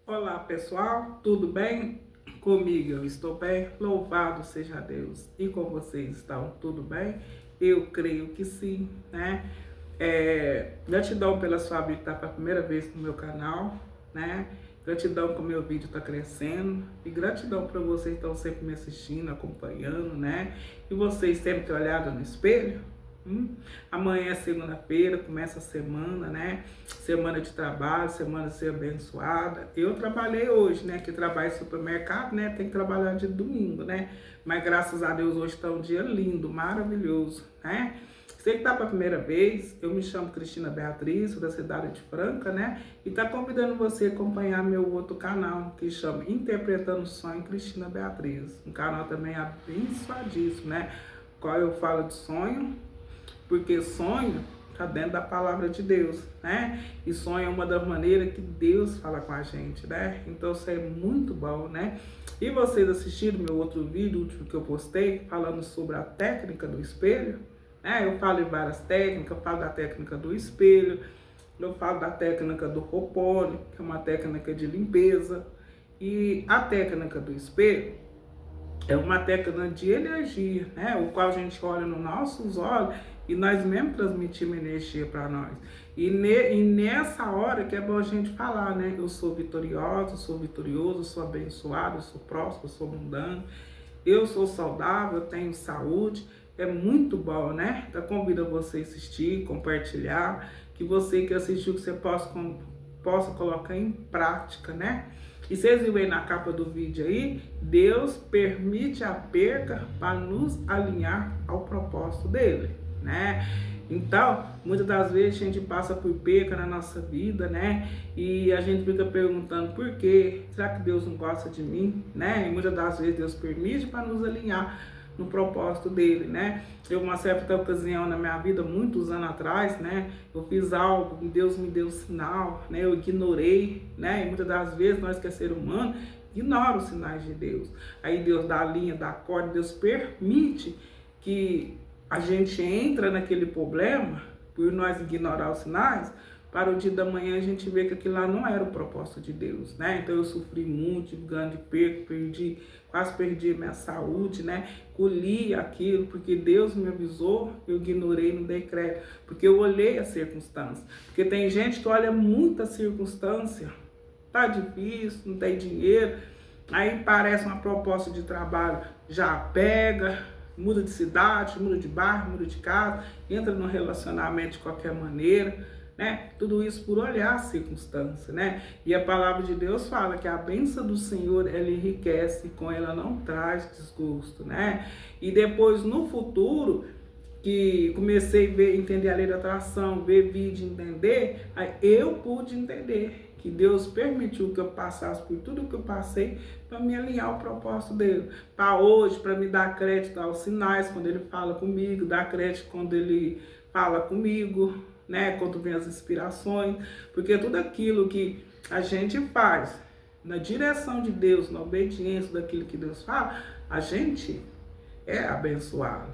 Olá pessoal, tudo bem? Comigo eu estou bem, louvado seja Deus. E com vocês estão tudo bem? Eu creio que sim, né? Gratidão pela sua vida que está pela primeira vez no meu canal, né? Gratidão que o meu vídeo está crescendo. E gratidão para vocês que estão sempre me assistindo, acompanhando, né? E vocês sempre têm olhado no espelho. Amanhã é segunda-feira, começa a semana, né? Semana de trabalho, semana de ser abençoada. Eu trabalhei hoje, né? Que trabalho em supermercado, né? Tem que trabalhar de domingo, né? Mas graças a Deus hoje está um dia lindo, maravilhoso, né? Você que está para a primeira vez, eu me chamo Cristina Beatriz, sou da cidade de Franca, né? E tá convidando você a acompanhar meu outro canal, que chama Interpretando o Sonho Cristina Beatriz. Um canal também abençoadíssimo, né? Qual eu falo de sonho, porque sonho está dentro da palavra de Deus, né? E sonho é uma das maneiras que Deus fala com a gente, né? Então isso é muito bom, né? E vocês assistiram meu outro vídeo, último que eu postei, falando sobre a técnica do espelho, né? Eu falo em várias técnicas, eu falo da técnica do espelho, eu falo da técnica do Ho'oponopono, que é uma técnica de limpeza, e a técnica do espelho é uma técnica de energia, né? O qual a gente olha nos nossos olhos e nós mesmos transmitimos energia para nós. E nessa hora que é bom a gente falar, né? Eu sou vitoriosa, eu sou vitorioso, eu sou abençoado, eu sou próspero, eu sou mundano, eu sou saudável, eu tenho saúde. É muito bom, né? Então convido você a assistir, compartilhar, que você que assistiu, que você possa colocar em prática, né? E vocês viram aí na capa do vídeo aí, Deus permite a perca para nos alinhar ao propósito dele, né? Então, muitas das vezes a gente passa por perca na nossa vida, né? E a gente fica perguntando por quê? Será que Deus não gosta de mim, né? E muitas das vezes Deus permite para nos alinhar no propósito dele, né? Eu, uma certa ocasião na minha vida, muitos anos atrás, né? Eu fiz algo, Deus me deu um sinal, né? Eu ignorei, né? E muitas das vezes nós que é ser humano, ignora os sinais de Deus. Aí Deus dá a linha, dá a corda, Deus permite que a gente entra naquele problema por nós ignorar os sinais, para o dia da manhã a gente ver que aquilo lá não era o propósito de Deus, né? Então eu sofri muito, grande perda, quase perdi minha saúde, né? Colhi aquilo, porque Deus me avisou, eu ignorei, não dei crédito, porque eu olhei a circunstância. Porque tem gente que olha muita circunstância, tá difícil, não tem dinheiro, aí parece uma proposta de trabalho, já pega, muda de cidade, muda de bairro, muda de casa, entra num relacionamento de qualquer maneira, né? Tudo isso por olhar a circunstância, né? E a palavra de Deus fala que a bênção do Senhor, ela enriquece e com ela não traz desgosto, né? E depois, no futuro, que comecei a ver, entender a lei da atração, ver vídeo, entender, aí eu pude entender que Deus permitiu que eu passasse por tudo que eu passei para me alinhar ao propósito dele. Para hoje, para me dar crédito aos sinais quando ele fala comigo, dar crédito quando ele fala comigo, né? Quando vem as inspirações, porque tudo aquilo que a gente faz na direção de Deus, na obediência daquilo que Deus fala, a gente é abençoado.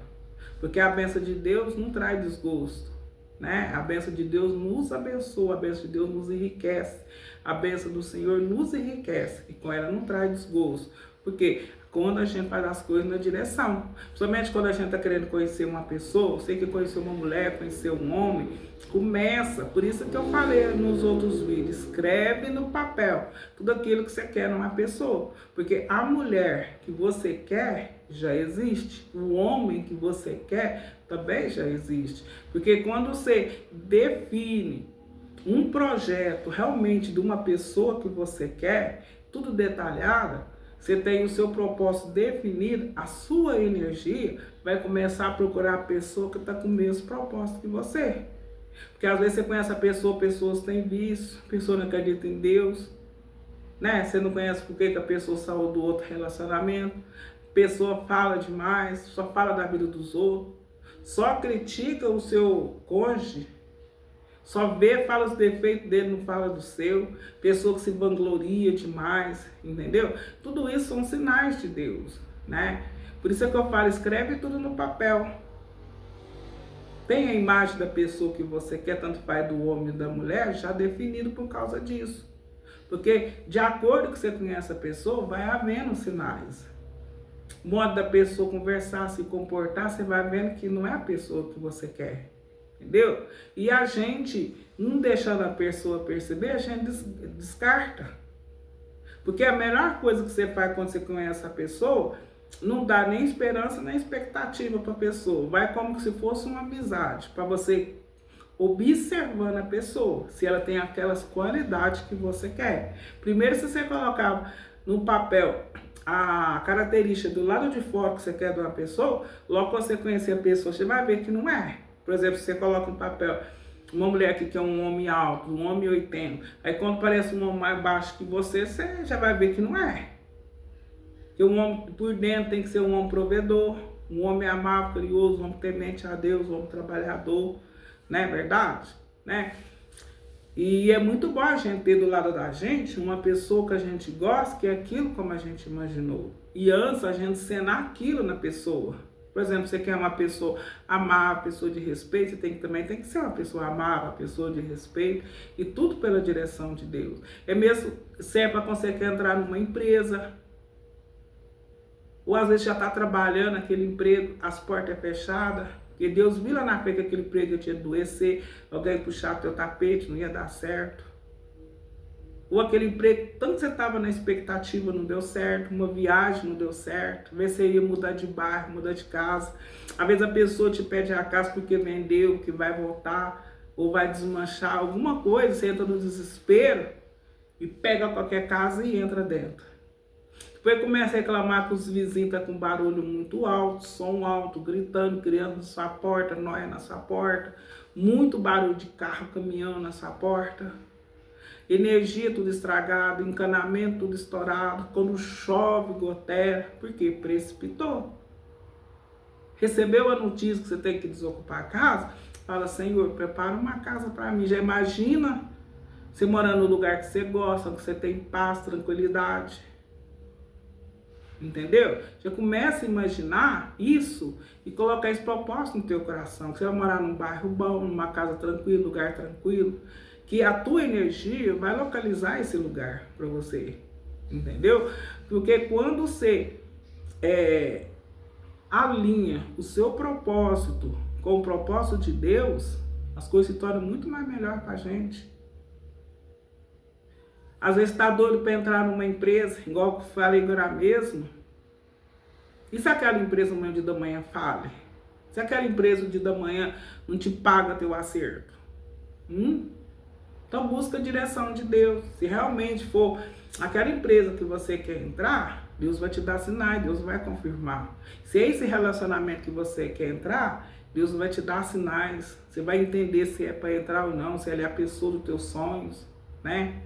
Porque a bênção de Deus não traz desgosto, né? A bênção de Deus nos abençoa, a bênção de Deus nos enriquece, a bênção do Senhor nos enriquece e com ela não traz desgosto. Porque quando a gente faz as coisas na direção, principalmente quando a gente está querendo conhecer uma pessoa, sei que conhecer uma mulher, conhecer um homem, começa, por isso que eu falei nos outros vídeos, escreve no papel tudo aquilo que você quer numa pessoa, porque a mulher que você quer já existe, o homem que você quer também já existe, porque quando você define um projeto realmente de uma pessoa que você quer, tudo detalhado, você tem o seu propósito definido, a sua energia vai começar a procurar a pessoa que está com o mesmo propósito que você. Porque às vezes você conhece a pessoa, pessoas têm vício, pessoa não acredita em Deus, né? Você não conhece por que a pessoa saiu do outro relacionamento, pessoa fala demais, só fala da vida dos outros, só critica o seu cônjuge, só vê, fala os defeitos dele, não fala do seu. Pessoa que se vangloria demais, entendeu? Tudo isso são sinais de Deus, né? Por isso é que eu falo, escreve tudo no papel. Tem a imagem da pessoa que você quer, tanto pai do homem e da mulher, já definido por causa disso. Porque de acordo com que você conhece a pessoa, vai havendo sinais. O modo da pessoa conversar, se comportar, você vai vendo que não é a pessoa que você quer. Entendeu? E a gente, não deixando a pessoa perceber, a gente descarta. Porque a melhor coisa que você faz quando você conhece a pessoa, não dá nem esperança nem expectativa para a pessoa. Vai como se fosse uma amizade, para você observando a pessoa, se ela tem aquelas qualidades que você quer. Primeiro, se você colocar no papel a característica do lado de fora que você quer de uma pessoa, logo que você conhecer a pessoa, você vai ver que não é. Por exemplo, se você coloca no papel uma mulher aqui que é um homem alto, um homem 80, aí quando parece um homem mais baixo que você já vai ver que não é. Porque um homem por dentro tem que ser um homem provedor, um homem amável, curioso, um homem temente a Deus, um homem trabalhador, não é verdade? Né? E é muito bom a gente ter do lado da gente uma pessoa que a gente gosta, que é aquilo como a gente imaginou. E antes a gente cenar aquilo na pessoa. Por exemplo, você quer uma pessoa amável, pessoa de respeito, você também tem que ser uma pessoa amável, uma pessoa de respeito, e tudo pela direção de Deus. É mesmo se é para você quer entrar numa empresa, ou às vezes já está trabalhando naquele emprego, as portas fechadas, porque Deus viu lá na frente que aquele emprego ia te adoecer, alguém puxar teu tapete, não ia dar certo. Ou aquele emprego, tanto você estava na expectativa, não deu certo, uma viagem não deu certo, às vezes você ia mudar de bairro, mudar de casa, às vezes a pessoa te pede a casa porque vendeu, que vai voltar, ou vai desmanchar alguma coisa, você entra no desespero e pega qualquer casa e entra dentro. Depois começa a reclamar que os vizinhos estão com barulho muito alto, som alto, gritando, criando na sua porta, nóia na sua porta, muito barulho de carro, caminhão na sua porta, energia tudo estragado, encanamento tudo estourado, quando chove, goteira, porque precipitou. Recebeu a notícia que você tem que desocupar a casa, fala, Senhor, prepara uma casa para mim. Já imagina você morando no lugar que você gosta, que você tem paz, tranquilidade. Entendeu? Já começa a imaginar isso e colocar esse propósito no teu coração. Que você vai morar num bairro bom, numa casa tranquila, lugar tranquilo. Que a tua energia vai localizar esse lugar para você. Entendeu? Porque quando você alinha o seu propósito com o propósito de Deus, as coisas se tornam muito mais melhor para a gente. Às vezes está doido para entrar numa empresa, igual eu falei agora mesmo. E se aquela empresa amanhã de da manhã fale? Se aquela empresa de da manhã não te paga teu acerto? Então busca a direção de Deus. Se realmente for aquela empresa que você quer entrar, Deus vai te dar sinais, Deus vai confirmar. Se é esse relacionamento que você quer entrar, Deus vai te dar sinais. Você vai entender se é para entrar ou não, se ela é a pessoa dos teus sonhos, né?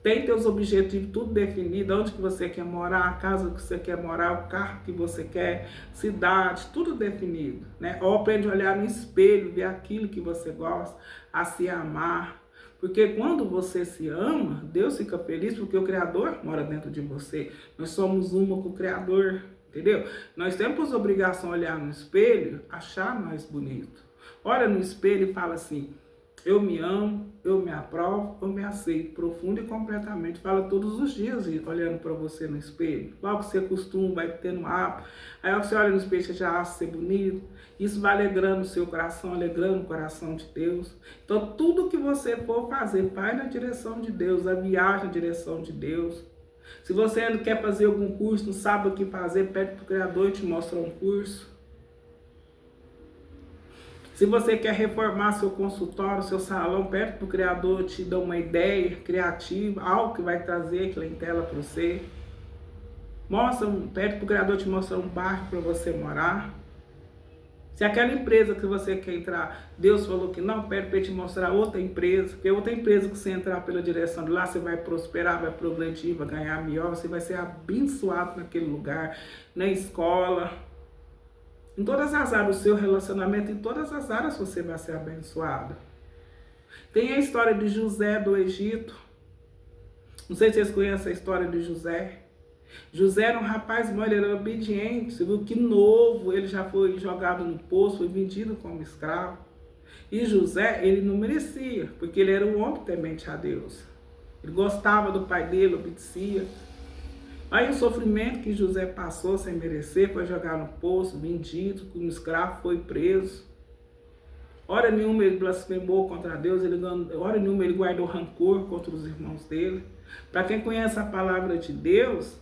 Tem teus objetivos tudo definido, onde que você quer morar, a casa que você quer morar, o carro que você quer, cidade, tudo definido, né? Ou aprende a olhar no espelho, ver aquilo que você gosta, a se amar. Porque quando você se ama, Deus fica feliz porque o Criador mora dentro de você. Nós somos uma com o Criador, entendeu? Nós temos a obrigação de olhar no espelho, achar nós bonito. Olha no espelho e fala assim, eu me amo, eu me aprovo, eu me aceito profundo e completamente. Fala todos os dias olhando para você no espelho. Logo que você acostuma, vai tendo hábito. Aí você olha no espelho, você já acha ser bonito. Isso vai alegrando o seu coração, alegrando o coração de Deus. Então tudo que você for fazer, vai na direção de Deus, a viagem na direção de Deus. Se você ainda quer fazer algum curso, não sabe o que fazer, pede para o Criador e te mostra um curso. Se você quer reformar seu consultório, seu salão, pede para o Criador te dar uma ideia criativa, algo que vai trazer clientela para você. Pede para o Criador te mostrar um bairro para você morar. Se aquela empresa que você quer entrar, Deus falou que não, pede para ele te mostrar outra empresa, porque outra empresa que você entrar pela direção de lá, você vai prosperar, vai progredir, vai ganhar melhor, você vai ser abençoado naquele lugar, na escola. Em todas as áreas do seu relacionamento, em todas as áreas você vai ser abençoado. Tem a história de José do Egito. Não sei se vocês conhecem a história de José. José era um rapaz bom, ele era obediente. Você viu que novo, ele já foi jogado no poço, foi vendido como escravo. E José, ele não merecia, porque ele era um homem temente a Deus. Ele gostava do pai dele, obedecia. Aí o sofrimento que José passou sem merecer, foi jogar no poço, vendido, como escravo, foi preso. Hora nenhuma ele blasfemou contra Deus, hora nenhuma ele guardou rancor contra os irmãos dele. Para quem conhece a palavra de Deus,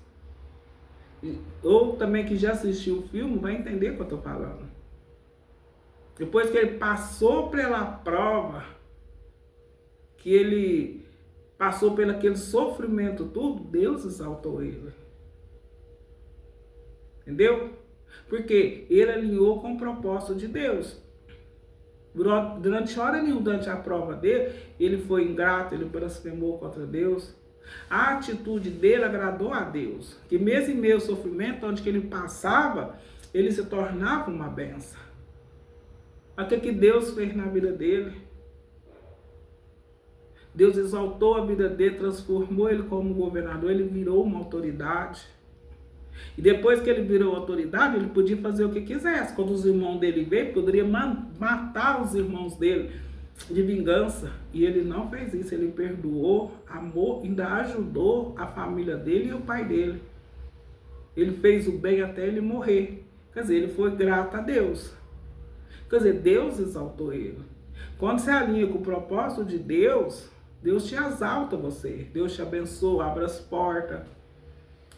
ou também que já assistiu o filme, vai entender o que eu estou falando. Depois que ele passou pela prova, que ele passou pelo aquele sofrimento tudo, Deus exaltou ele. Entendeu? Porque ele alinhou com o propósito de Deus. Durante hora nenhuma, durante a prova dele, ele foi ingrato, ele blasfemou contra Deus. A atitude dele agradou a Deus. Que mesmo em meio ao sofrimento, onde que ele passava, ele se tornava uma bênção. Olha o que Deus fez na vida dele. Deus exaltou a vida dele, transformou ele como governador, ele virou uma autoridade. E depois que ele virou autoridade, ele podia fazer o que quisesse. Quando os irmãos dele veio, poderia matar os irmãos dele de vingança. E ele não fez isso, ele perdoou, amou, ainda ajudou a família dele e o pai dele. Ele fez o bem até ele morrer. Quer dizer, ele foi grato a Deus. Quer dizer, Deus exaltou ele. Quando você alinha com o propósito de Deus, Deus te exalta você. Deus te abençoa, abre as portas.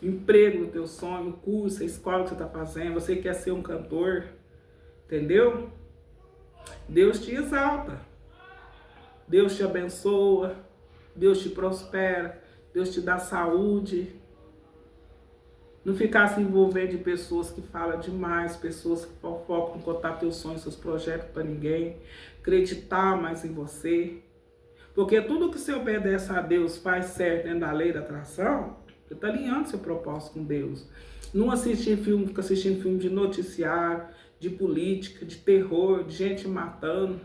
Emprego no teu sonho, curso, a escola que você está fazendo. Você quer ser um cantor. Entendeu? Deus te exalta. Deus te abençoa. Deus te prospera. Deus te dá saúde. Não ficar se envolvendo de pessoas que falam demais, pessoas que fofocam, contar teus sonhos, seus projetos para ninguém. Acreditar mais em você. Porque tudo que você obedece a Deus faz certo dentro da lei da atração, você está alinhando seu propósito com Deus. Não assistir filme, fica assistindo filme de noticiário, de política, de terror, de gente matando.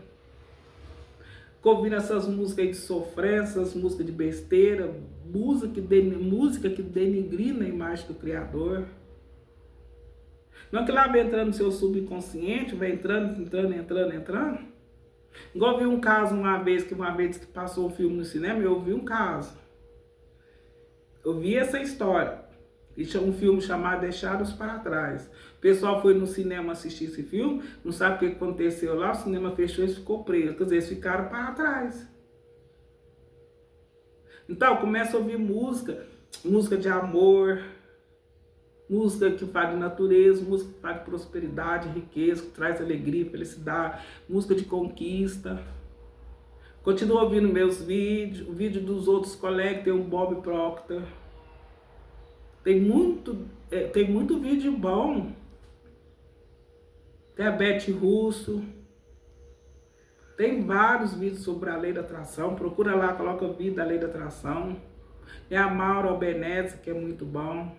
Fica ouvindo essas músicas de sofrência, essas músicas de besteira, música que denigrina a imagem do Criador. Não é que lá vai entrando no seu subconsciente, vai entrando. Igual eu vi um caso uma vez que passou um filme no cinema, eu vi um caso. Eu vi essa história. E tinha um filme chamado Deixados para Trás. O pessoal foi no cinema assistir esse filme, não sabe o que aconteceu lá, o cinema fechou e ficou preso. Quer dizer, eles ficaram para trás. Então, começa a ouvir música de amor, música que fala de natureza, música que fala de prosperidade, riqueza, que traz alegria, felicidade, música de conquista. Continua ouvindo meus vídeos, o vídeo dos outros colegas, tem um Bob Proctor. Tem muito vídeo bom. Tem a Beth Russo. Tem vários vídeos sobre a lei da atração. Procura lá, coloca o vídeo da lei da atração. Tem a Maura Albanese, que é muito bom.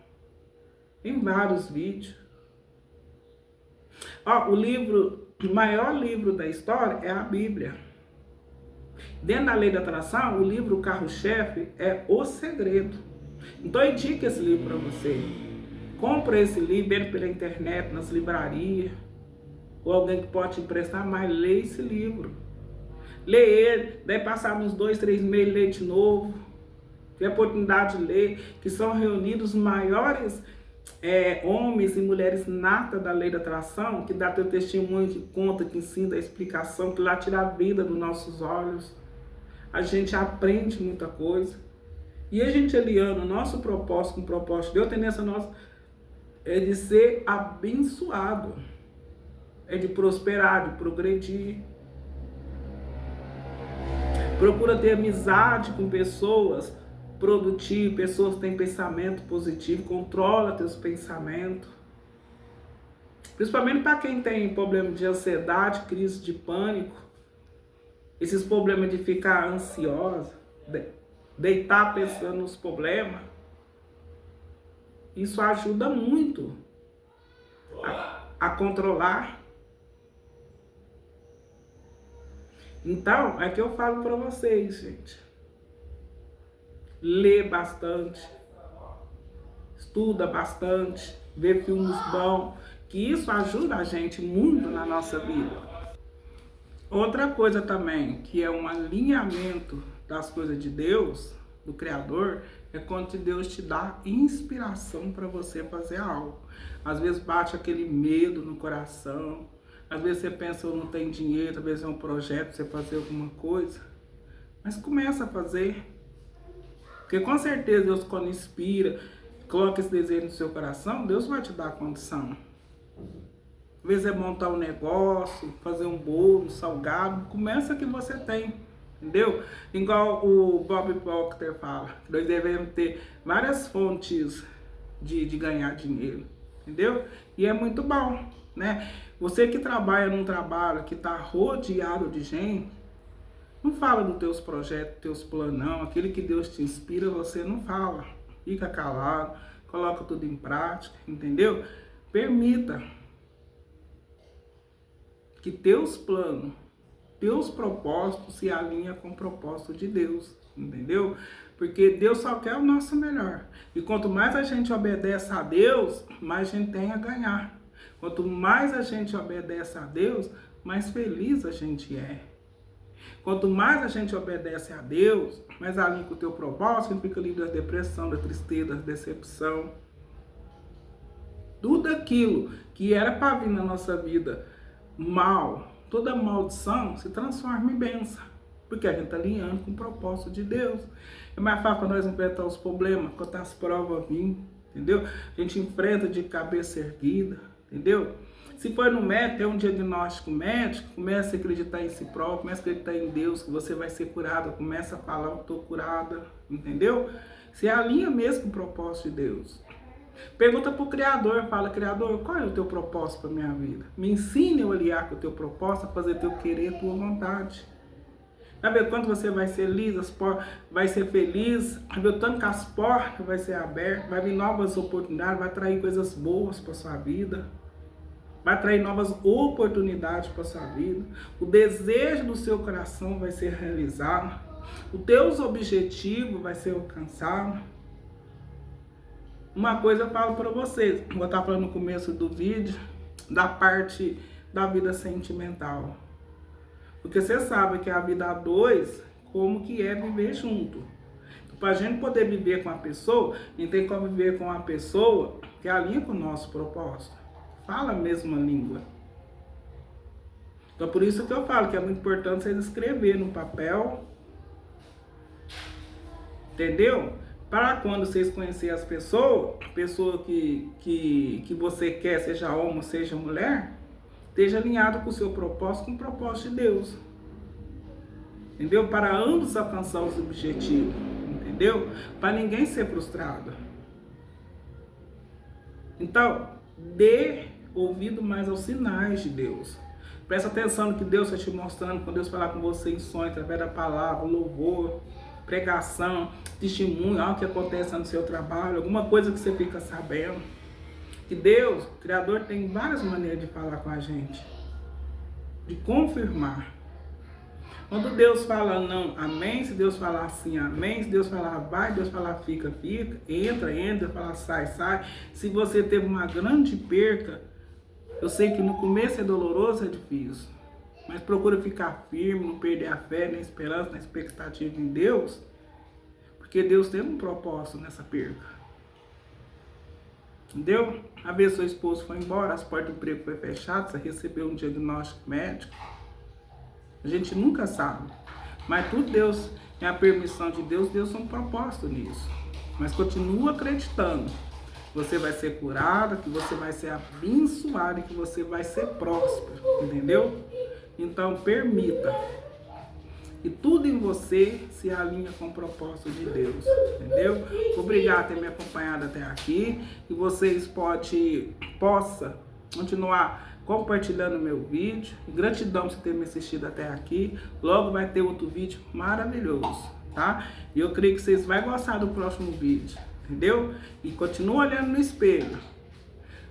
Tem vários vídeos. Ó, o maior livro da história é a Bíblia. Dentro da lei da atração, o livro carro-chefe é O Segredo. Então eu indico esse livro para você. Compra esse livro pela internet, nas livrarias. Ou alguém que pode te emprestar, mas lê esse livro. Lê ele, daí passar uns 2, 3 meses, lê de novo. Tem a oportunidade de ler, que são reunidos os maiores homens e mulheres natas da lei da atração, que dá teu testemunho, que conta, que ensina a explicação, que lá tira a vida dos nossos olhos. A gente aprende muita coisa. E a gente aliando o nosso propósito com o propósito de Deus, a tendência nossa é de ser abençoado. É de prosperar, de progredir. Procura ter amizade com pessoas produtivas, pessoas que têm pensamento positivo. Controla teus pensamentos. Principalmente para quem tem problema de ansiedade, crise de pânico. Esses problemas de ficar ansiosa, deitar pensando nos problemas. Isso ajuda muito a controlar. Então, é que eu falo para vocês, gente. Lê bastante. Estuda bastante. Vê filmes bons. Que isso ajuda a gente muito na nossa vida. Outra coisa também, que é um alinhamento das coisas de Deus, do Criador é quando Deus te dá inspiração para você fazer algo. Às vezes bate aquele medo no coração, às vezes você pensa, eu não tenho dinheiro, às vezes é um projeto para você fazer alguma coisa, mas começa a fazer. Porque com certeza Deus, quando inspira, coloca esse desejo no seu coração, Deus vai te dar a condição. Às vezes é montar um negócio, fazer um bolo, um salgado, começa que você tem, entendeu? Igual o Bob Proctor fala, que nós devemos ter várias fontes de ganhar dinheiro, entendeu? E é muito bom, né? Você que trabalha num trabalho que está rodeado de gente, não fala dos teus projetos, teus planos, não. Aquele que Deus te inspira, você não fala. Fica calado, coloca tudo em prática, entendeu? Permita que teus planos, teus propósitos se alinhem com o propósito de Deus, entendeu? Porque Deus só quer o nosso melhor. E quanto mais a gente obedece a Deus, mais a gente tem a ganhar. Quanto mais a gente obedece a Deus, mais feliz a gente é. Quanto mais a gente obedece a Deus, mais alinha com o teu propósito, a gente fica livre da depressão, da tristeza, da decepção. Tudo aquilo que era para vir na nossa vida mal, toda maldição se transforma em bênção. Porque a gente está alinhando com o propósito de Deus. É mais fácil para nós enfrentar os problemas, quando as provas virem, entendeu? A gente enfrenta de cabeça erguida, entendeu? Se for no médico, tem um diagnóstico médico, comece a acreditar em si próprio, comece a acreditar em Deus, que você vai ser curada, começa a falar, eu estou curada, entendeu? Se alinha mesmo com o propósito de Deus. Pergunta para o Criador, fala, Criador, qual é o teu propósito para a minha vida? Me ensine a aliar com o teu propósito, a fazer teu querer, tua vontade. Vai ver quando você vai ser feliz, vai ser feliz, vai ver o tanto que as portas vai ser abertas, vai vir novas oportunidades, vai trazer coisas boas para a sua vida. Vai trazer novas oportunidades para a sua vida. O desejo do seu coração vai ser realizado. Os teus objetivos vai ser alcançado. Uma coisa eu falo para vocês. Vou estar falando no começo do vídeo da parte da vida sentimental. Porque você sabe que a vida a dois, como que é viver junto. Para a gente poder viver com a pessoa, a gente tem que viver com uma pessoa que alinha com o nosso propósito. Fala a mesma língua. Então por isso que eu falo que é muito importante vocês escrever no papel. Entendeu? Para quando vocês conhecerem as pessoas, pessoa que você quer, seja homem, seja mulher, esteja alinhado com o seu propósito, com o propósito de Deus. Entendeu? Para ambos alcançar os objetivos. Entendeu? Para ninguém ser frustrado. Então, dê ouvido mais aos sinais de Deus. Presta atenção no que Deus está te mostrando, quando Deus falar com você em sonho, através da palavra, louvor, pregação, testemunho, algo que acontece no seu trabalho, alguma coisa que você fica sabendo. Que Deus, o Criador, tem várias maneiras de falar com a gente, de confirmar. Quando Deus fala não, amém. Se Deus falar sim, amém. Se Deus falar vai, Deus falar fica, fica. Entra, entra. Falar sai, sai. Se você teve uma grande perca, eu sei que no começo é doloroso, é difícil. Mas procura ficar firme, não perder a fé, nem a esperança, nem a expectativa em Deus. Porque Deus tem um propósito nessa perca. Entendeu? A vez seu esposo foi embora, as portas do emprego foram fechadas, você recebeu um diagnóstico médico. A gente nunca sabe. Mas tudo Deus, é a permissão de Deus, Deus tem um propósito nisso. Mas continua acreditando. Você vai ser curado, que você vai ser abençoado e que você vai ser próspero. Entendeu? Então permita. E tudo em você se alinha com o propósito de Deus. Entendeu? Obrigado por ter me acompanhado até aqui. E vocês possam continuar compartilhando meu vídeo. Gratidão por ter me assistido até aqui. Logo vai ter outro vídeo maravilhoso, tá? E eu creio que vocês vão gostar do próximo vídeo, entendeu? E continua olhando no espelho.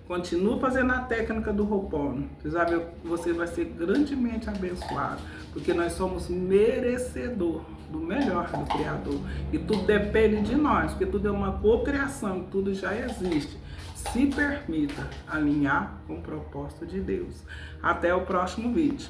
Continua fazendo a técnica do Ho'oponopono. Vocês vão ver que você vai ser grandemente abençoado. Porque nós somos merecedor do melhor do Criador. E tudo depende de nós, porque tudo é uma cocriação, tudo já existe. Se permita alinhar com o propósito de Deus. Até o próximo vídeo.